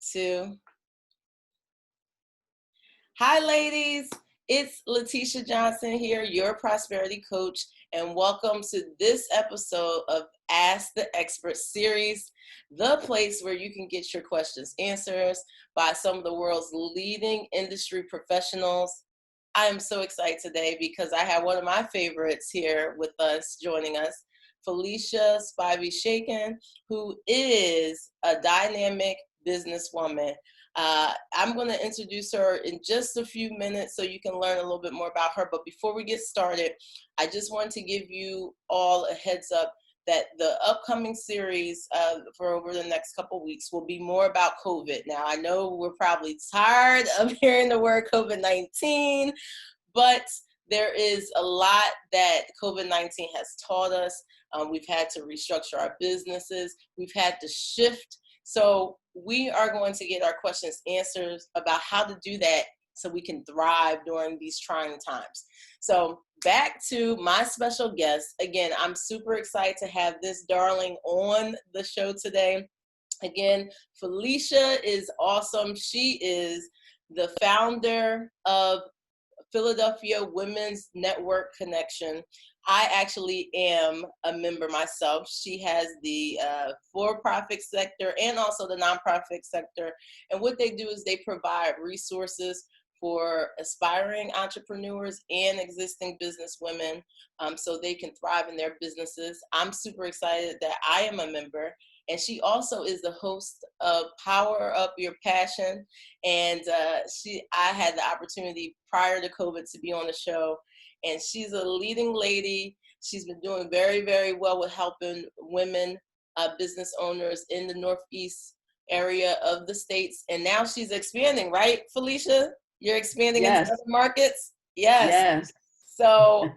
Two. Hi, ladies. It's Lateisha Johnson here, your prosperity coach, and welcome to this episode of Ask the Expert series, the place where you can get your questions answered by some of the world's leading industry professionals. I am so excited today because I have one of my favorites here with us, joining us, Felicia Shanken, who is a dynamic businesswoman. I'm going to introduce her in just a few minutes so you can learn a little bit more about her. But before we get started, I just want to give you all a heads up that the upcoming series for over the next couple of weeks will be more about COVID. Now, I know we're probably tired of hearing the word COVID-19, but there is a lot that COVID-19 has taught us. We've had to restructure our businesses. We've had to shift. So we are going to get our questions answered about how to do that so we can thrive during these trying times. So back to my special guest. Again, I'm super excited to have this darling on the show today. Again, Felicia is awesome. She is the founder of Philadelphia Women's Network Connection. I actually am a member myself. She has the for-profit sector and also the nonprofit sector. And what they do is they provide resources for aspiring entrepreneurs and existing business women so they can thrive in their businesses. I'm super excited that I am a member. And she also is the host of Power Up Your Passion. And I had the opportunity prior to COVID to be on the show. And she's a leading lady. She's been doing very, very well with helping women, business owners in the Northeast area of the States. And now she's expanding, right, Felicia? You're expanding into other markets? Yes. So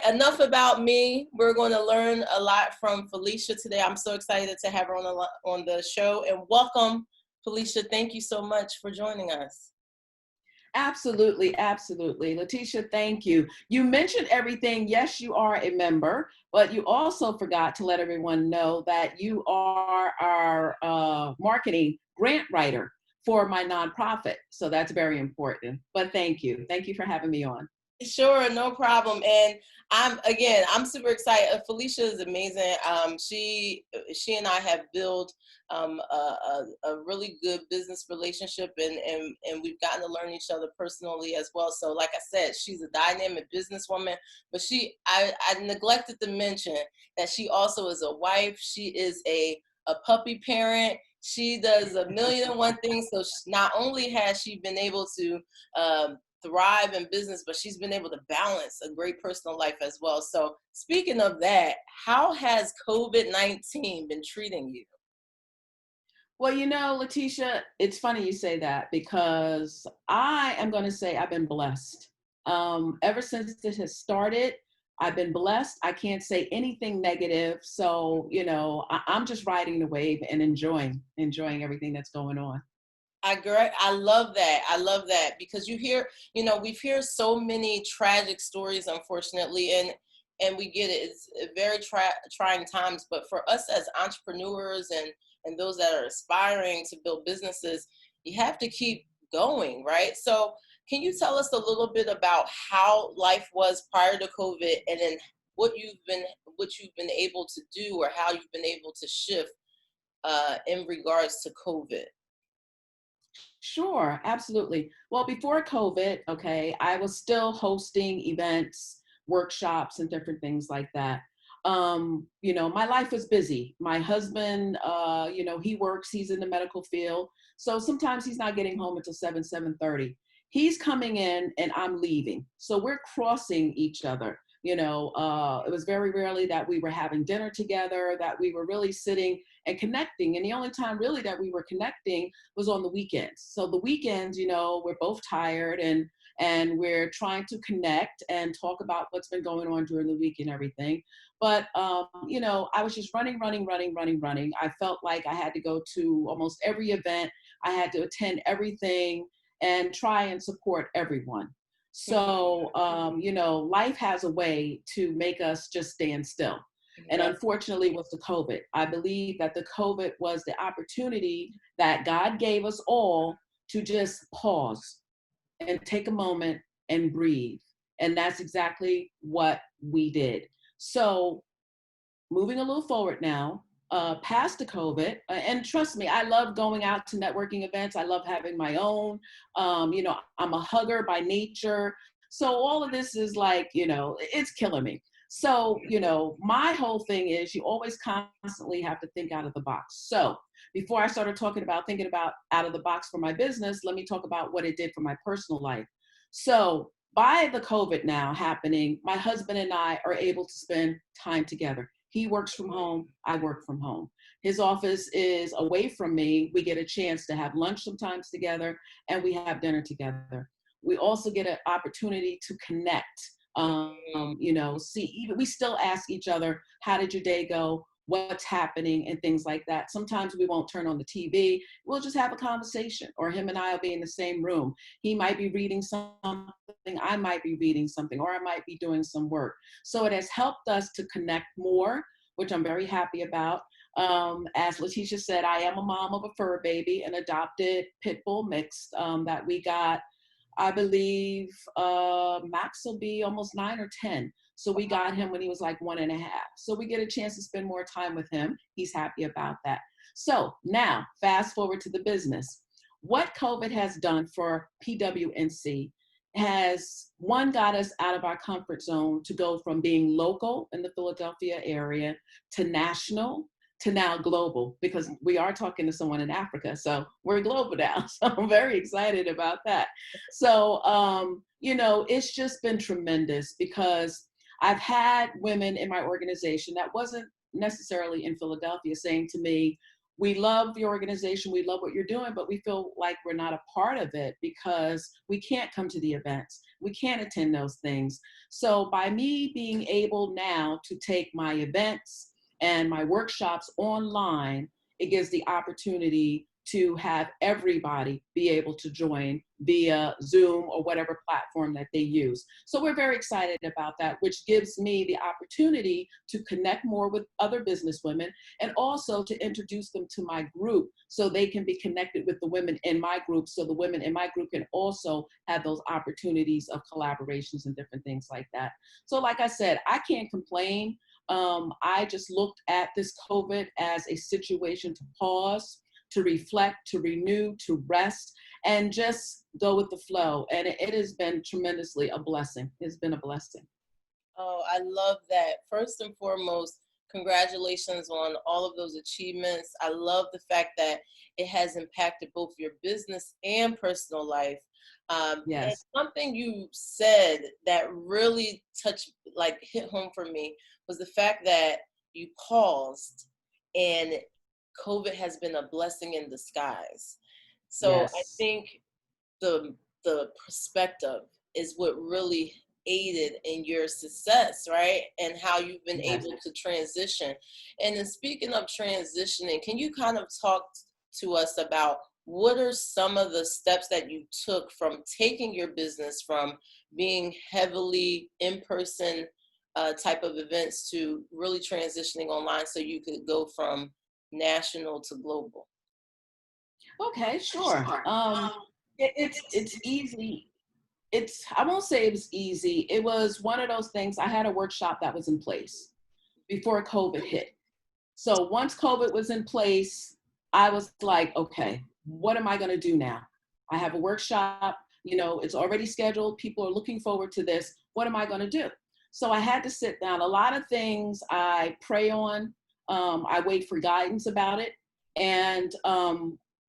enough about me. We're going to learn a lot from Felicia today. I'm so excited to have her on the show. And welcome, Felicia. Thank you so much for joining us. Absolutely. Lateisha, thank you. You mentioned everything. Yes, you are a member, but you also forgot to let everyone know that you are our marketing grant writer for my nonprofit. So that's very important. But thank you. Thank you for having me on. Sure, no problem. And I'm super excited. Felicia is amazing. She and I have built a really good business relationship, and we've gotten to learn each other personally as well. So, like I said, she's a dynamic businesswoman, but I neglected to mention that she also is a wife. She is a puppy parent. She does a million and one things. So not only has she been able to thrive in business, but she's been able to balance a great personal life as well. So speaking of that, how has COVID-19 been treating you? Well, Lateisha, it's funny you say that because I am going to say I've been blessed. Ever since this has started, I've been blessed. I can't say anything negative. So, I'm just riding the wave and enjoying everything that's going on. I love that because we've heard so many tragic stories, unfortunately, and we get it. It's very trying times, but for us as entrepreneurs and those that are aspiring to build businesses, you have to keep going, right? So can you tell us a little bit about how life was prior to COVID, and then what you've been able to do, or how you've been able to shift in regards to COVID? Sure, absolutely. Well, before COVID, okay, I was still hosting events, workshops, and different things like that. My life was busy. My husband, he works, he's in the medical field. So sometimes he's not getting home until 7:30. He's coming in and I'm leaving. So we're crossing each other. It was very rarely that we were having dinner together, that we were really sitting and connecting. And the only time really that we were connecting was on the weekends. So the weekends, we're both tired and we're trying to connect and talk about what's been going on during the week and everything. But, I was just running. I felt like I had to go to almost every event. I had to attend everything and try and support everyone. So, life has a way to make us just stand still. And Yeah. unfortunately, it was the COVID. I believe that the COVID was the opportunity that God gave us all to just pause and take a moment and breathe. And that's exactly what we did. So moving a little forward now, past the COVID, and trust me, I love going out to networking events. I love having my own. I'm a hugger by nature. So all of this is like, it's killing me. So, my whole thing is you always constantly have to think out of the box. So before I started talking about thinking about out of the box for my business, let me talk about what it did for my personal life. So by the COVID now happening, my husband and I are able to spend time together. He works from home, I work from home. His office is away from me. We get a chance to have lunch sometimes together, and we have dinner together. We also get an opportunity to connect. Even we still ask each other, how did your day go? What's happening and things like that. Sometimes we won't turn on the TV. We'll just have a conversation, or him and I will be in the same room. He might be reading something, I might be reading something, or I might be doing some work. So it has helped us to connect more, which I'm very happy about. As Lateisha said, I am a mom of a fur baby, an adopted pit bull mix that we got. I believe Max will be almost 9 or 10. So we got him when he was like 1.5. So we get a chance to spend more time with him. He's happy about that. So now fast forward to the business. What COVID has done for PWNC has, one, got us out of our comfort zone to go from being local in the Philadelphia area to national to now global, because we are talking to someone in Africa. So we're global now. So I'm very excited about that. So, it's just been tremendous because I've had women in my organization that wasn't necessarily in Philadelphia saying to me, we love the organization, we love what you're doing, but we feel like we're not a part of it because we can't come to the events. We can't attend those things. So by me being able now to take my events and my workshops online, it gives the opportunity to have everybody be able to join via Zoom or whatever platform that they use. So we're very excited about that, which gives me the opportunity to connect more with other business women and also to introduce them to my group so they can be connected with the women in my group, so the women in my group can also have those opportunities of collaborations and different things like that. So like I said, I can't complain. I just looked at this COVID as a situation to pause, to reflect, to renew, to rest, and just go with the flow. And it has been tremendously a blessing. It's been a blessing. Oh, I love that. First and foremost, congratulations on all of those achievements. I love the fact that it has impacted both your business and personal life. And Yes. something you said that really hit home for me was the fact that you paused, and COVID has been a blessing in disguise. So I Yes. think the perspective is what really aided in your success, right? And how you've been Yes. able to transition. And then speaking of transitioning, can you kind of talk to us about what are some of the steps that you took from taking your business from being heavily in-person type of events to really transitioning online so you could go from national to global? Okay, sure. It's easy. I won't say it was easy. It was one of those things. I had a workshop that was in place before COVID hit. So once COVID was in place, I was like, okay, what am I going to do now? I have a workshop, it's already scheduled. People are looking forward to this. What am I going to do? So I had to sit down. A lot of things I pray on. I wait for guidance about it. And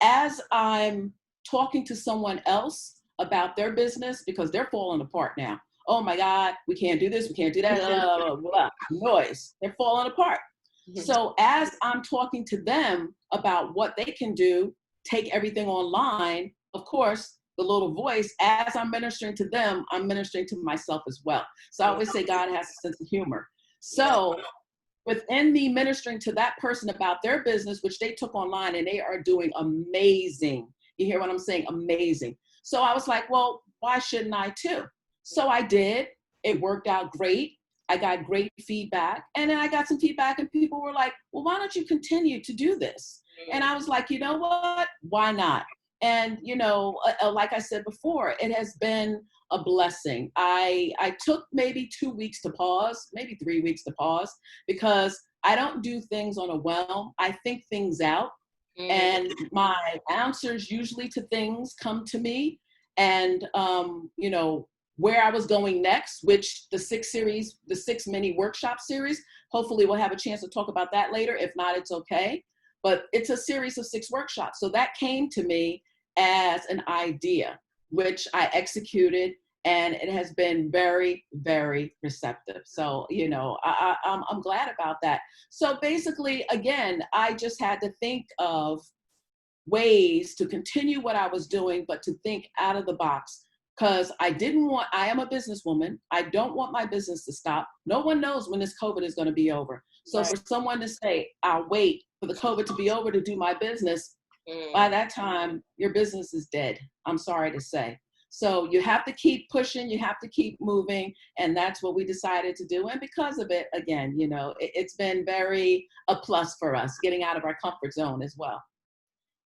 as I'm talking to someone else about their business, because they're falling apart now. Oh my God, we can't do this, we can't do that, blah, blah, blah, blah. Noise. They're falling apart. So as I'm talking to them about what they can do, take everything online, of course, the little voice, as I'm ministering to them, I'm ministering to myself as well. So I always say God has a sense of humor. Yeah. So within me ministering to that person about their business, which they took online, and they are doing amazing. You hear what I'm saying? Amazing. So I was like, well, why shouldn't I too? So I did. It worked out great. I got great feedback. And then I got some feedback and people were like, well, why don't you continue to do this? And I was like, you know what? Why not? And, like I said before, it has been a blessing. I took maybe 2 weeks to pause, maybe 3 weeks to pause, because I don't do things on a whim. I think things out. And my answers usually to things come to me. And, where I was going next, which the 6 mini workshop series, hopefully we'll have a chance to talk about that later. If not, it's okay. But it's a series of 6 workshops. So that came to me as an idea, which I executed, and it has been very, very receptive. So, I'm glad about that. So basically, again, I just had to think of ways to continue what I was doing, but to think out of the box. Because I am a businesswoman. I don't want my business to stop. No one knows when this COVID is going to be over. So Right. for someone to say, I'll wait for the COVID to be over to do my business, by that time, your business is dead. I'm sorry to say. So you have to keep pushing, you have to keep moving. And that's what we decided to do. And because of it, again, it's been very a plus for us, getting out of our comfort zone as well.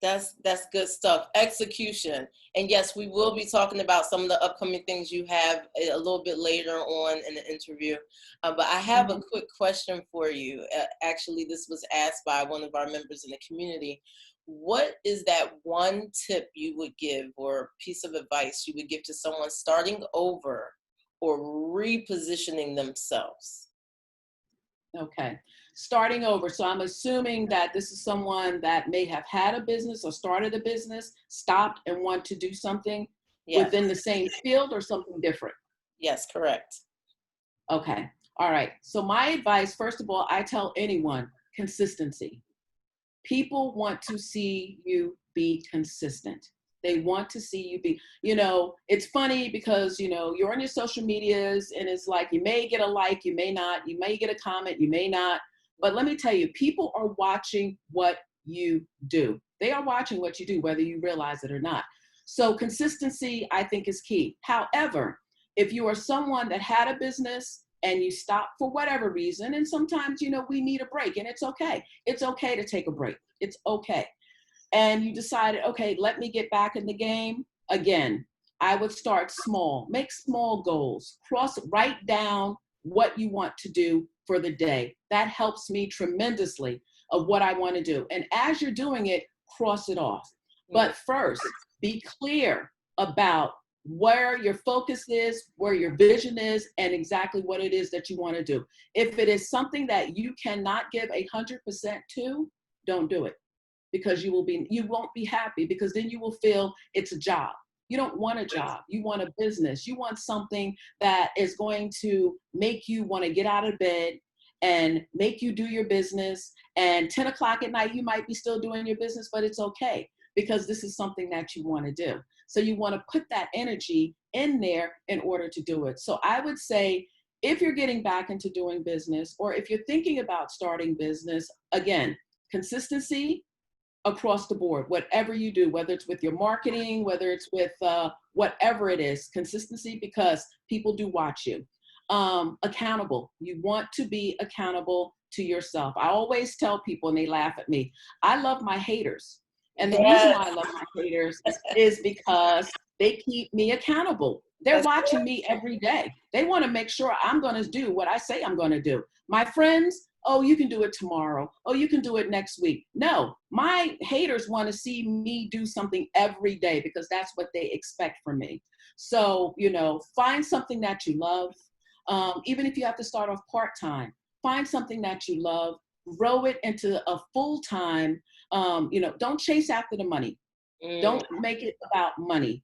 That's good stuff. Execution. And yes, we will be talking about some of the upcoming things you have a little bit later on in the interview. But I have a quick question for you. Actually, this was asked by one of our members in the community. What is that one tip you would give or piece of advice you would give to someone starting over or repositioning themselves? Okay. Starting over. So I'm assuming that this is someone that may have had a business or started a business, stopped and want to do something within the same field or something different. Yes, correct. Okay. All right. So my advice, first of all, I tell anyone, consistency. People want to see you be consistent. They want to see you be, it's funny because, you're on your social medias and it's like, you may get a like, you may not, you may get a comment, you may not. But let me tell you, people are watching what you do. They are watching what you do, whether you realize it or not. So consistency, I think, is key. However, if you are someone that had a business and you stop for whatever reason, and sometimes, we need a break, and it's okay. It's okay to take a break. It's okay. And you decided, okay, let me get back in the game again. I would start small, make small goals, write down what you want to do for the day. That helps me tremendously of what I want to do. And as you're doing it, cross it off. But first, be clear about where your focus is, where your vision is, and exactly what it is that you want to do. If it is something that you cannot give 100% to, don't do it, because you won't be happy, because then you will feel it's a job. You don't want a job. You want a business. You want something that is going to make you want to get out of bed and make you do your business. And 10 o'clock at night, you might be still doing your business, but it's okay, because this is something that you want to do. So you want to put that energy in there in order to do it. So I would say, if you're getting back into doing business, or if you're thinking about starting business, again, consistency across the board, whatever you do, whether it's with your marketing, whether it's with whatever it is, consistency, because people do watch you. Accountable. You want to be accountable to yourself. I always tell people, and they laugh at me, I love my haters. And the reason why I love my haters is because they keep me accountable. They're watching me every day. They want to make sure I'm going to do what I say I'm going to do. My friends, oh, you can do it tomorrow. Oh, you can do it next week. No, my haters want to see me do something every day, because that's what they expect from me. So, find something that you love. Even if you have to start off part-time, find something that you love, grow it into a full-time. Don't chase after the money. Don't make it about money.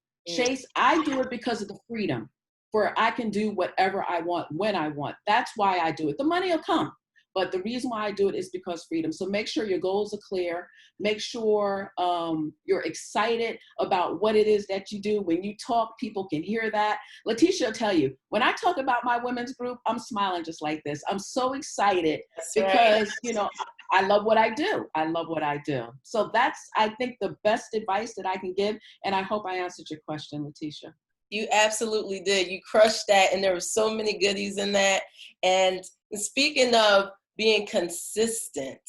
I do it because of the freedom, where I can do whatever I want when I want. That's why I do it. The money will come, but the reason why I do it is because freedom. So make sure your goals are clear. Make sure you're excited about what it is that you do. When you talk, people can hear that. Lateisha will tell you, when I talk about my women's group, I'm smiling just like this. I'm so excited because, I love what I do. I love what I do. So that's, I think, the best advice that I can give. And I hope I answered your question, Lateisha. You absolutely did. You crushed that, and there were so many goodies in that. And speaking of being consistent,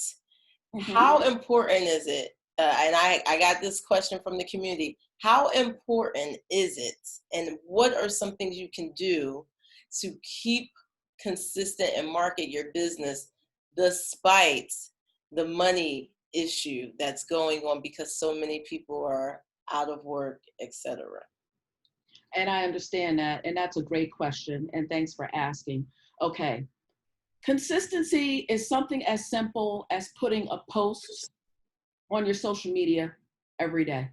Mm-hmm. how important is it? And I got this question from the community. How important is it? And what are some things you can do to keep consistent and market your business despite the money issue that's going on because so many people are out of work, etc.? And I understand that. And that's a great question. And thanks for asking. Okay. Consistency is something as simple as putting a post on your social media every day.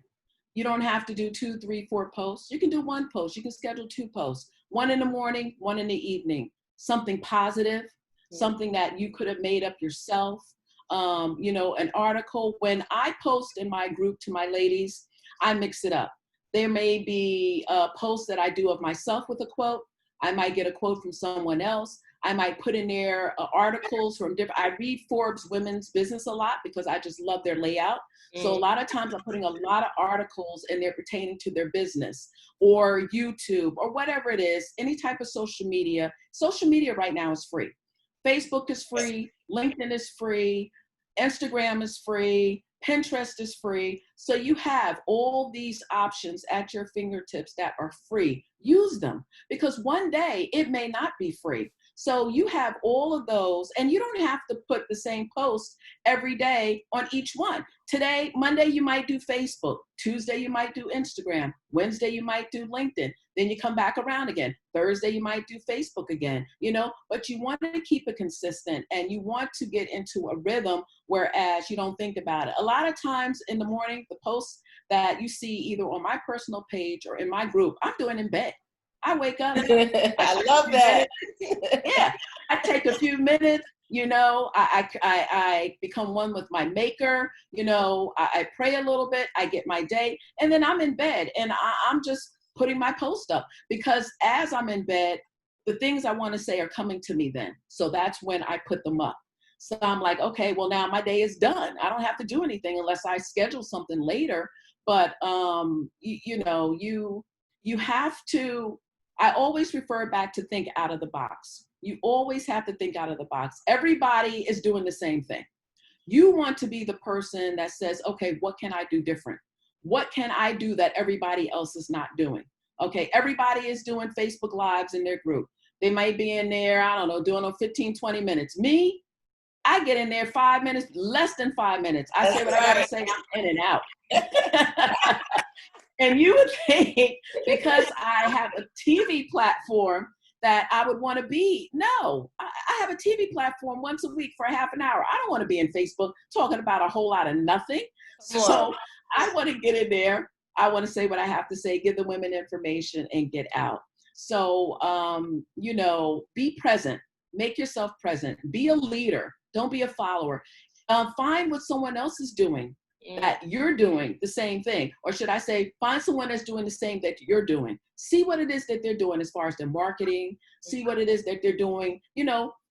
You don't have to do 2, 3, 4 posts. You can do one post. You can schedule 2 posts, one in the morning, one in the evening. Something positive, something that you could have made up yourself. An article. When I post in my group to my ladies, I mix it up. There may be a post that I do of myself with a quote. I might get a quote from someone else. I might put in there articles from different, I read Forbes Women's Business a lot because I just love their layout. So a lot of times I'm putting a lot of articles in there pertaining to their business or YouTube or whatever it is, any type of social media. Social media right now is free. Facebook is free, LinkedIn is free, Instagram is free, Pinterest is free. So you have all these options at your fingertips that are free. Use them because one day it may not be free. So you have all of those, and you don't have to put the same post every day on each one. Today, Monday, you might do Facebook. Tuesday, you might do Instagram. Wednesday, you might do LinkedIn. Then you come back around again. Thursday, you might do Facebook again, but you want to keep it consistent and you want to get into a rhythm, whereas you don't think about it. A lot of times in the morning, the posts that you see either on my personal page or in my group, I'm doing in bed. I wake up. I love that. Yeah, I take a few minutes. I become one with my maker. I pray a little bit. I get my day, and then I'm in bed, and I'm just putting my post up because as I'm in bed, the things I want to say are coming to me then. So that's when I put them up. So I'm like, okay, well now my day is done. I don't have to do anything unless I schedule something later. But you have to. I always refer back to think out of the box. You always have to think out of the box. Everybody is doing the same thing. You want to be the person that says, okay, what can I do different? What can I do that everybody else is not doing? Okay, everybody is doing Facebook Lives in their group. They might be in there, I don't know, doing them 15, 20 minutes. Me, I get in there 5 minutes, less than 5 minutes. I say what I got to say, I'm in and out. And you would think because I have a TV platform that I would want to be. No, I have a TV platform once a week for a half an hour. I don't want to be in Facebook talking about a whole lot of nothing. So I want to get in there. I want to say what I have to say, give the women information and get out. So, be present, make yourself present, be a leader. Don't be a follower. Find what someone else is doing that you're doing the same thing. Or should I say, find someone that's doing the same that you're doing. See what it is that they're doing as far as their marketing. See what it is that they're doing.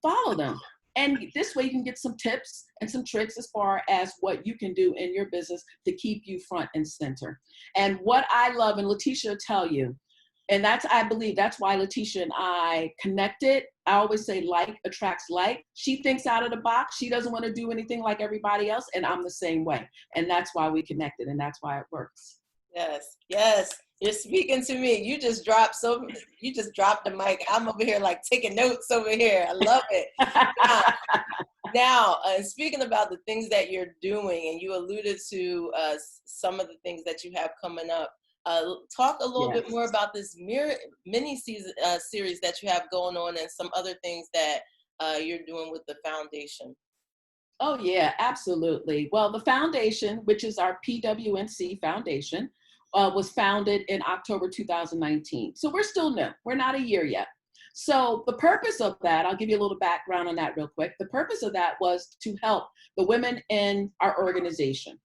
Follow them. And this way you can get some tips and some tricks as far as what you can do in your business to keep you front and center. And what I love, and Lateisha will tell you, and I believe that's why Lateisha and I connected. I always say like attracts like. She thinks out of the box. She doesn't want to do anything like everybody else. And I'm the same way. And that's why we connected. And that's why it works. Yes. You're speaking to me. You just dropped the mic. I'm over here like taking notes over here. I love it. Now, speaking about the things that you're doing, and you alluded to some of the things that you have coming up. Talk a little bit more about this mini series that you have going on and some other things that you're doing with the foundation. Oh, yeah, absolutely. Well, the foundation, which is our PWNC Foundation, was founded in October 2019. So we're still new. We're not a year yet. So the purpose of that, I'll give you a little background on that real quick. The purpose of that was to help the women in our organization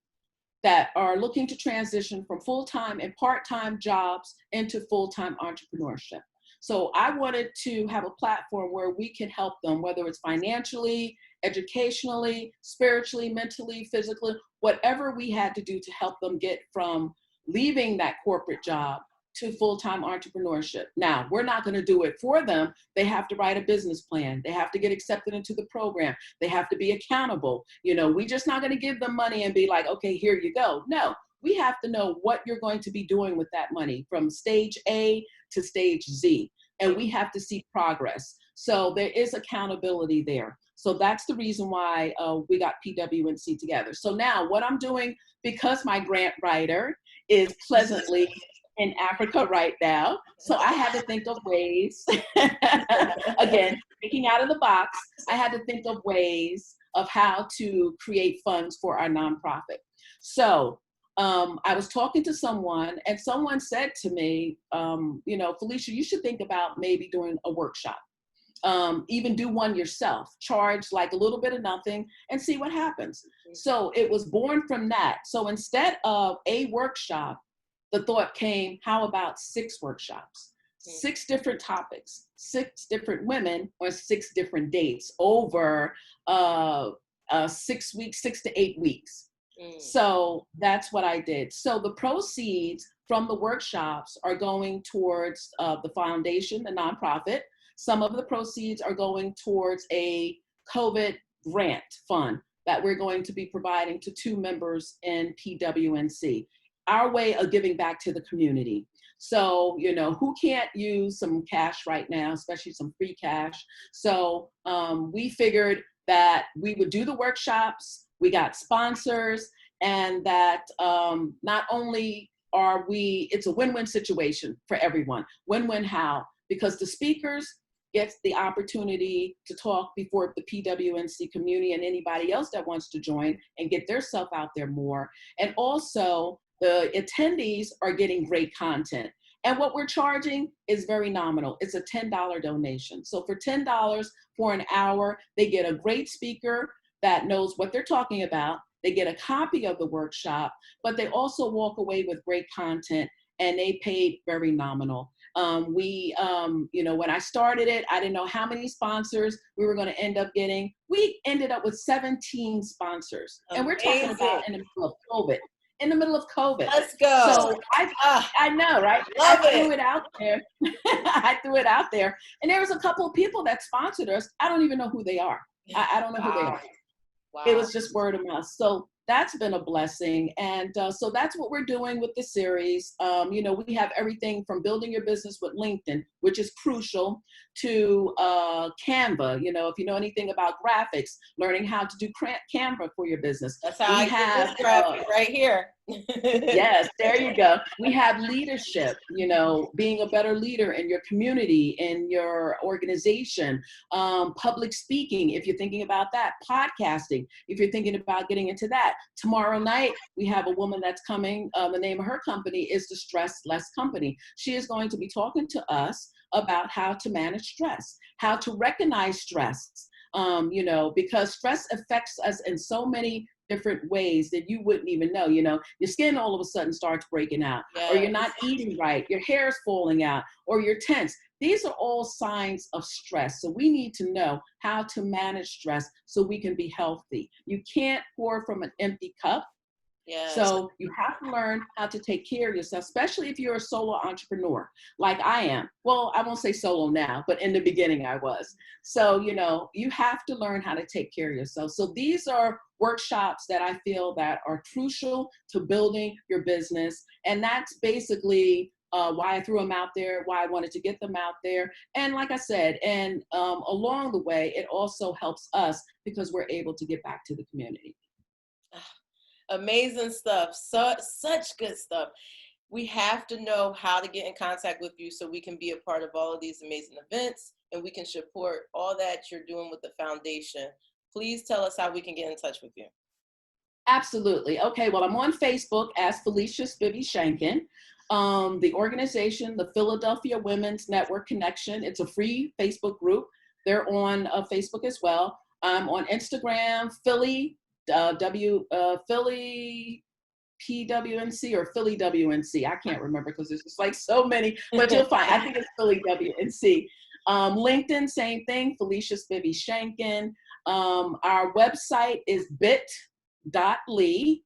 that are looking to transition from full-time and part-time jobs into full-time entrepreneurship. So I wanted to have a platform where we can help them, whether it's financially, educationally, spiritually, mentally, physically, whatever we had to do to help them get from leaving that corporate job to full-time entrepreneurship. Now, we're not going to do it for them. They have to write a business plan. They have to get accepted into the program. They have to be accountable. We're just not going to give them money and be like, okay, here you go. No, we have to know what you're going to be doing with that money from stage A to stage Z. And we have to see progress. So there is accountability there. So that's the reason why we got PWNC together. So now what I'm doing, because my grant writer is pleasantly in Africa right now, so I had to think of ways, again, thinking out of the box, I had to think of ways of how to create funds for our nonprofit. So I was talking to someone, and someone said to me, Felicia, you should think about maybe doing a workshop. Even do one yourself, charge like a little bit of nothing and see what happens. So it was born from that. So instead of a workshop, the thought came, how about 6 workshops, 6 different topics, 6 different women on 6 different dates over 6 weeks, 6 to 8 weeks. So that's what I did. So the proceeds from the workshops are going towards the foundation, the nonprofit. Some of the proceeds are going towards a COVID grant fund that we're going to be providing to 2 members in PWNC. Our way of giving back to the community. So, who can't use some cash right now, especially some free cash? So we figured that we would do the workshops, we got sponsors, and that not only are it's a win-win situation for everyone. Win-win how? Because the speakers gets the opportunity to talk before the PWNC community and anybody else that wants to join and get their self out there more. And also the attendees are getting great content. And what we're charging is very nominal. It's a $10 donation. So for $10 for an hour, they get a great speaker that knows what they're talking about. They get a copy of the workshop, but they also walk away with great content, and they paid very nominal. When I started it, I didn't know how many sponsors we were going to end up getting. We ended up with 17 sponsors. Amazing. And we're talking about in the middle of COVID. In the middle of COVID. Let's go. So I know, right? Love I threw it out there. I threw it out there. And there was a couple of people that sponsored us. I don't even know who they are. I don't know who they are. Wow. It was just word of mouth. So that's been a blessing. And so that's what we're doing with the series. We have everything from building your business with LinkedIn, which is crucial, to Canva. If you know anything about graphics, learning how to do Canva for your business. That's how I have this graphic right here. Yes, there you go. We have leadership, being a better leader in your community, in your organization, public speaking, if you're thinking about that, podcasting, if you're thinking about getting into that. Tomorrow night, we have a woman that's coming. The name of her company is the Stress Less Company. She is going to be talking to us about how to manage stress, how to recognize stress, because stress affects us in so many different ways that you wouldn't even know. Your skin all of a sudden starts breaking out, or you're not eating right, your hair is falling out, or you're tense. These are all signs of stress. So we need to know how to manage stress so we can be healthy. You can't pour from an empty cup. Yes. So you have to learn how to take care of yourself, especially if you're a solo entrepreneur like I am. Well, I won't say solo now, but in the beginning I was. So, you have to learn how to take care of yourself. So these are workshops that I feel that are crucial to building your business. And that's basically why I threw them out there, why I wanted to get them out there. And like I said, and along the way, it also helps us because we're able to get back to the community. Amazing stuff. Such good stuff. We have to know how to get in contact with you so we can be a part of all of these amazing events and we can support all that you're doing with the foundation. Please tell us how we can get in touch with you. Absolutely. Okay, well, I'm on Facebook as Felicia Shanken. The organization, the Philadelphia Women's Network Connection, it's a free Facebook group. They're on Facebook as well. I'm on Instagram, Philly PWNC or Philly WNC. I can't remember because there's just like so many, but you'll find, I think it's Philly WNC. LinkedIn, same thing, Felicia Shanken. Our website is bit.ly/Felicia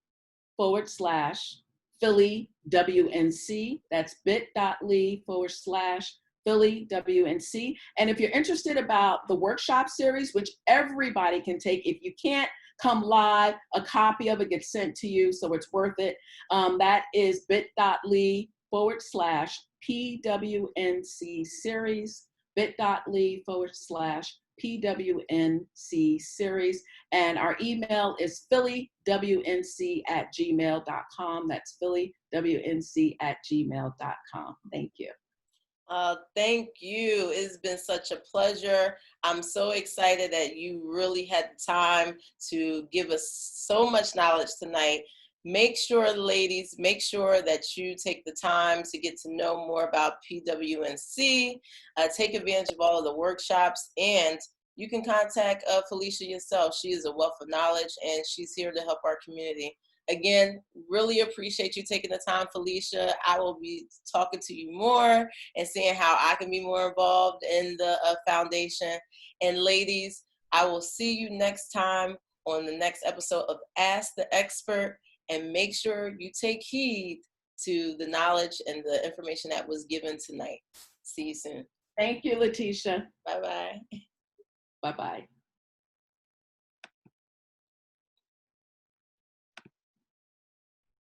Philly WNC. That's bit.ly/Philly WNC. And if you're interested about the workshop series, which everybody can take, if you can't come live, a copy of it gets sent to you, so it's worth it. That is bit.ly/PWNC series, bit.ly/PWNC series. And our email is phillywnc@gmail.com. That's phillywnc@gmail.com. Thank you. Thank you. It's been such a pleasure. I'm so excited that you really had the time to give us so much knowledge tonight. Make sure, ladies, make sure that you take the time to get to know more about PWNC, take advantage of all of the workshops, and you can contact Felicia yourself. She is a wealth of knowledge, and she's here to help our community. Again, really appreciate you taking the time, Felicia. I will be talking to you more and seeing how I can be more involved in the foundation. And ladies, I will see you next time on the next episode of Ask the Expert. And make sure you take heed to the knowledge and the information that was given tonight. See you soon. Thank you, Lateisha. Bye-bye. Bye-bye.